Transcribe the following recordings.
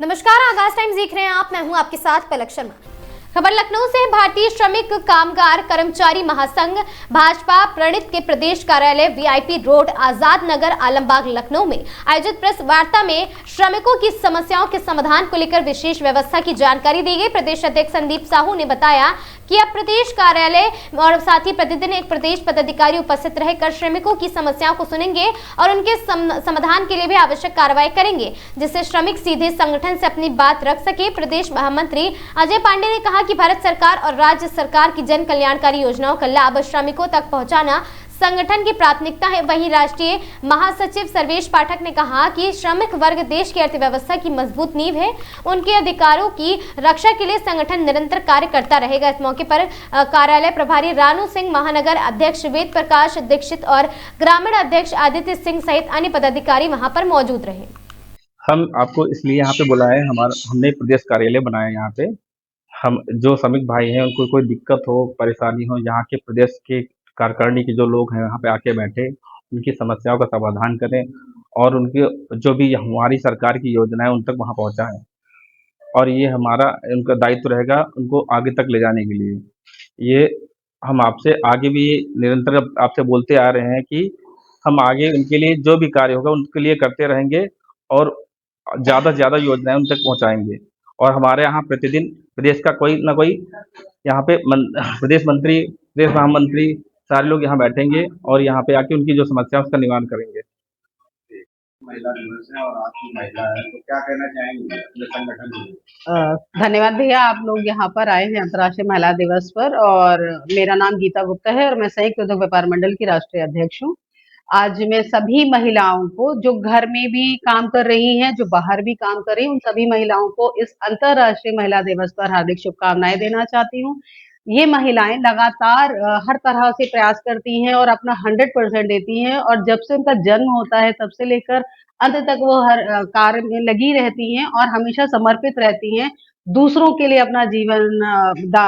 नमस्कार, आगाज टाइम्स देख रहे हैं आप। मैं हूं आपके साथ पलक शर्मा। खबर लखनऊ से। भारतीय श्रमिक कामगार कर्मचारी महासंघ भाजपा प्रणित के प्रदेश कार्यालय वीआईपी रोड आजाद नगर आलमबाग लखनऊ में आयोजित प्रेस वार्ता में श्रमिकों की समस्याओं के समाधान को लेकर विशेष व्यवस्था की जानकारी दी गई। प्रदेश अध्यक्ष संदीप साहू ने बताया कि अब प्रदेश कार्यालय और साथ ही प्रतिदिन एक प्रदेश पदाधिकारी उपस्थित रहकर श्रमिकों की समस्याओं को सुनेंगे और उनके समाधान के लिए भी आवश्यक कार्रवाई करेंगे, जिससे श्रमिक सीधे संगठन से अपनी बात रख सके। प्रदेश महामंत्री अजय पांडे ने कहा कि भारत सरकार और राज्य सरकार की जन कल्याणकारी योजनाओं का लाभ श्रमिकों तक पहुंचाना संगठन की प्राथमिकता है। वहीं राष्ट्रीय महासचिव सर्वेश पाठक ने कहा कि श्रमिक वर्ग देश की अर्थव्यवस्था की मजबूत नींव है। उनके अधिकारों की रक्षा के लिए संगठन निरंतर कार्य करता रहेगा। इस मौके पर कार्यालय प्रभारी रानू सिंह, महानगर अध्यक्ष वेद प्रकाश दीक्षित और ग्रामीण अध्यक्ष आदित्य सिंह सहित अन्य पदाधिकारी वहां पर मौजूद रहे। हम आपको इसलिए यहाँ पे बुलाए, हमने प्रदेश कार्यालय बनाया। यहाँ पे हम जो श्रमिक भाई हैं उनको कोई दिक्कत हो, परेशानी हो, यहाँ के प्रदेश के कार्यकारिणी के जो लोग हैं वहाँ पे आके बैठे, उनकी समस्याओं का समाधान करें और उनके जो भी हमारी सरकार की योजना है उन तक वहाँ पहुँचाएं। और ये हमारा उनका दायित्व रहेगा उनको आगे तक ले जाने के लिए। ये हम आपसे आगे भी निरंतर आपसे बोलते आ रहे हैं कि हम आगे उनके लिए जो भी कार्य होगा उनके लिए करते रहेंगे और ज़्यादा से ज़्यादा योजनाएं उन तक पहुँचाएंगे। और हमारे यहाँ प्रतिदिन प्रदेश का कोई ना कोई यहाँ पे प्रदेश मंत्री, प्रदेश महामंत्री सारे लोग यहाँ बैठेंगे और यहाँ पे आके उनकी जो समस्या है उसका निवारण करेंगे। महिला दिवस है और आप भी महिला है, तो क्या कहना चाहेंगे अपने संगठन में? धन्यवाद भैया, आप लोग यहाँ पर आए हैं अंतर्राष्ट्रीय महिला दिवस पर। और मेरा नाम गीता गुप्ता है और मैं संयुक्त उद्योग व्यापार मंडल की राष्ट्रीय अध्यक्ष हूँ। आज मैं सभी महिलाओं को जो घर में भी काम कर रही हैं, जो बाहर भी काम कर रही हैं, उन सभी महिलाओं को इस अंतर्राष्ट्रीय महिला दिवस पर हार्दिक शुभकामनाएं देना चाहती हूँ। ये महिलाएं लगातार हर तरह से प्रयास करती हैं और अपना 100% देती हैं और जब से उनका जन्म होता है तब से लेकर अंत तक वो हर कार्य में लगी रहती हैं और हमेशा समर्पित रहती हैं। दूसरों के लिए अपना जीवन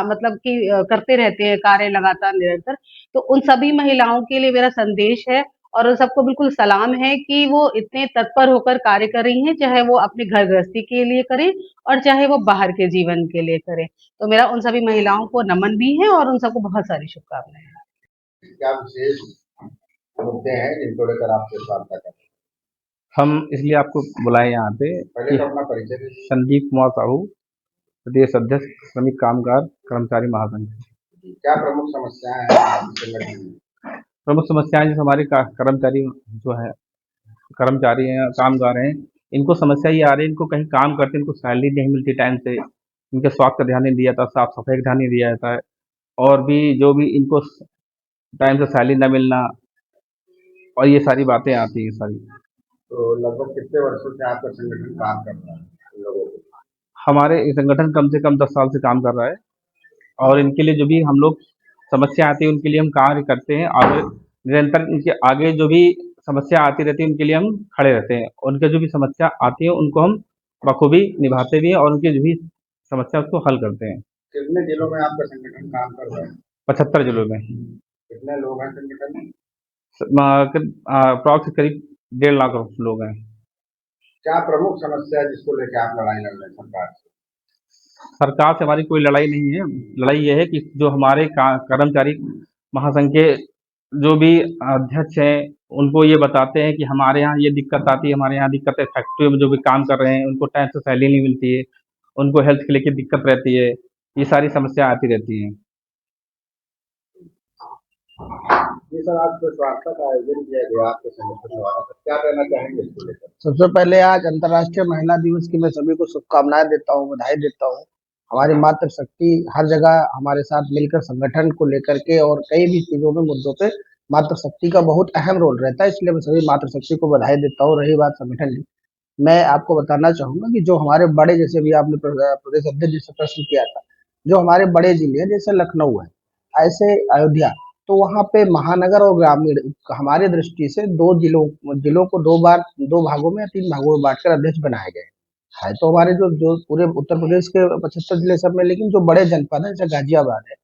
मतलब कि करते रहते हैं कार्य लगातार निरंतर। तो उन सभी महिलाओं के लिए मेरा संदेश है और उन सबको बिल्कुल सलाम है कि वो इतने तत्पर होकर कार्य कर रही हैं, चाहे वो अपने घर गृहस्थी के लिए करें और चाहे वो बाहर के जीवन के लिए करें। तो मेरा उन सभी महिलाओं को नमन भी है और उन सबको बहुत सारी शुभकामनाएं हैं। क्या विशेष मुद्दे हैं जिनको लेकर आपसे वार्ता करें? हम इसलिए आपको बुलाए यहाँ पे पहले तो अपना परिचय दीजिए। संदीप कुमार साहू, प्रदेश अध्यक्ष श्रमिक कामगार कर्मचारी महासंघ। क्या प्रमुख समस्याएं हैं आपके संगठन में? प्रमुख समस्याएं जो हमारे कर्मचारी जो है कर्मचारी हैं, कामगार हैं, इनको समस्या ये आ रही है, इनको कहीं काम करते इनको सैलरी नहीं मिलती टाइम से, इनके स्वास्थ्य का ध्यान नहीं दिया जाता, साफ सफाई का ध्यान नहीं दिया जाता है और भी जो भी इनको टाइम से सैलरी न मिलना और ये सारी बातें आती हैं सारी। तो लगभग कितने वर्षों से आपका संगठन काम कर रहा है इन लोगों को? हमारे संगठन कम से कम 10 साल से काम कर रहा है और इनके लिए जो भी हम लोग समस्या आती है उनके लिए हम कार्य करते हैं। आगे निरंतर इनके आगे जो भी समस्या आती रहती है उनके लिए हम खड़े रहते हैं। उनके जो भी समस्या आती है उनको हम बखूबी निभाते भी हैं और उनकी जो भी समस्या उसको हल करते हैं। कितने जिलों में आपका संगठन काम कर रहा है? 75 जिलों में। कितने लोग हैं संगठन में? अप्रॉक्स करीब 1.5 लाख लोग हैं। क्या प्रमुख समस्या है जिसको लेकर आप लड़ाई लड़ रहे हैं सरकार से? सरकार से हमारी कोई लड़ाई नहीं है। लड़ाई ये है कि जो हमारे कर्मचारी महासंघ के जो भी अध्यक्ष हैं उनको ये बताते हैं कि हमारे यहाँ ये दिक्कत आती है, हमारे यहाँ दिक्कत है, फैक्ट्री में जो भी काम कर रहे हैं उनको टाइम से सैलरी नहीं मिलती है, उनको हेल्थ के लेके दिक्कत रहती है, ये सारी समस्या आती रहती हैं। जी सर, आज प्रेस वार्ता का आयोजन किया गया आपके संगठन द्वारा, तो क्या कहना चाहेंगे इसको लेकर? सबसे पहले आज अंतर्राष्ट्रीय महिला दिवस की मैं सभी को शुभकामनाएं देता हूं, बधाई देता हूं। हमारी मातृशक्ति हर जगह हमारे साथ मिलकर संगठन को लेकर के और कई भी चीजों में मुद्दों पे मातृशक्ति का बहुत अहम रोल रहता है, इसलिए मैं सभी मातृशक्ति को बधाई देता हूँ। रही बात संगठन की, मैं आपको बताना चाहूंगा कि जो हमारे बड़े, जैसे भी आपने प्रदेश अध्यक्ष जी से प्रश्न किया था, जो हमारे बड़े जिले हैं जैसे लखनऊ है, ऐसे अयोध्या, तो वहाँ पे महानगर और ग्रामीण हमारी दृष्टि से जिलों को दो भागों में या 3 भागों में बांटकर अध्यक्ष बनाए गए है। तो हमारे जो पूरे उत्तर प्रदेश के 75 जिले सब में, लेकिन जो बड़े जनपद है जैसे गाजियाबाद है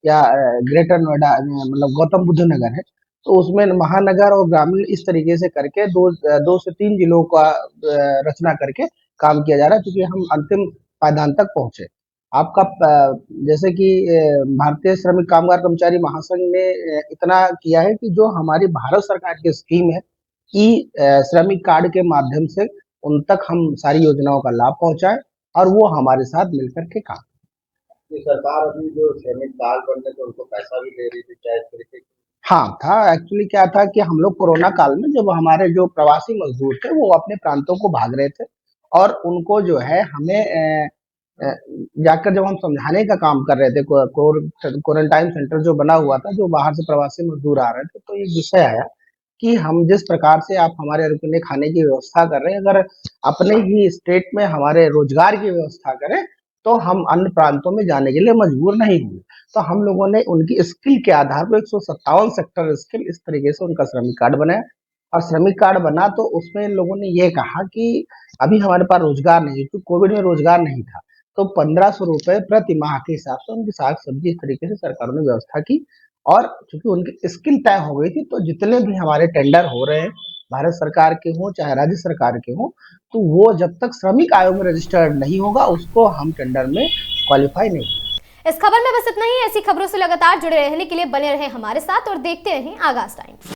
या ग्रेटर नोएडा मतलब गौतम बुद्ध नगर है, तो उसमें महानगर और ग्रामीण इस तरीके से करके दो से तीन जिलों का रचना करके काम किया जा रहा है, क्योंकि हम अंतिम पायदान तक पहुंचे। आपका जैसे कि भारतीय श्रमिक कामगार कर्मचारी महासंघ ने इतना किया है कि जो हमारी भारत सरकार की स्कीम है ई श्रमिक कार्ड के माध्यम से उन तक हम सारी योजनाओं का लाभ पहुंचाएं और वो हमारे साथ मिलकर के काम। ये सरकार अभी जो श्रमिक कार्ड बनने पे उनको पैसा भी दे रही थी, क्या इस तरीके की? हाँ था, एक्चुअली क्या था कि हम लोग कोरोना काल में जब हमारे जो प्रवासी मजदूर थे वो अपने प्रांतों को भाग रहे थे और उनको जो है हमें जाकर जब हम समझाने का काम कर रहे थे, क्वारंटाइन सेंटर जो बना हुआ था, जो बाहर से प्रवासी मजदूर आ रहे थे, तो ये विषय आया कि हम जिस प्रकार से आप हमारे रुकने खाने की व्यवस्था कर रहे हैं, अगर अपने ही स्टेट में हमारे रोजगार की व्यवस्था करें तो हम अन्य प्रांतों में जाने के लिए मजबूर नहीं होंगे। तो हम लोगों ने उनकी स्किल के आधार पर 157 सेक्टर स्किल इस तरीके से उनका श्रमिक कार्ड बनाया और श्रमिक कार्ड बना तो उसमें इन लोगों ने ये कहा कि अभी हमारे पास रोजगार नहीं है, क्योंकि कोविड में रोजगार नहीं था, तो 1500 रुपए प्रति माह के हिसाब से उनकी साग सब्जी इस तरीके से सरकार ने व्यवस्था की। और चूंकि उनकी स्किल तय हो गई थी, तो जितने भी हमारे टेंडर हो रहे हैं, भारत सरकार के हों चाहे राज्य सरकार के हों, तो वो जब तक श्रमिक आयोग में रजिस्टर्ड नहीं होगा उसको हम टेंडर में क्वालिफाई नहीं। इस खबर में बस इतना ही। ऐसी खबरों से लगातार जुड़े रहने के लिए बने रहें हमारे साथ और देखते रहें आगाज टाइम्स।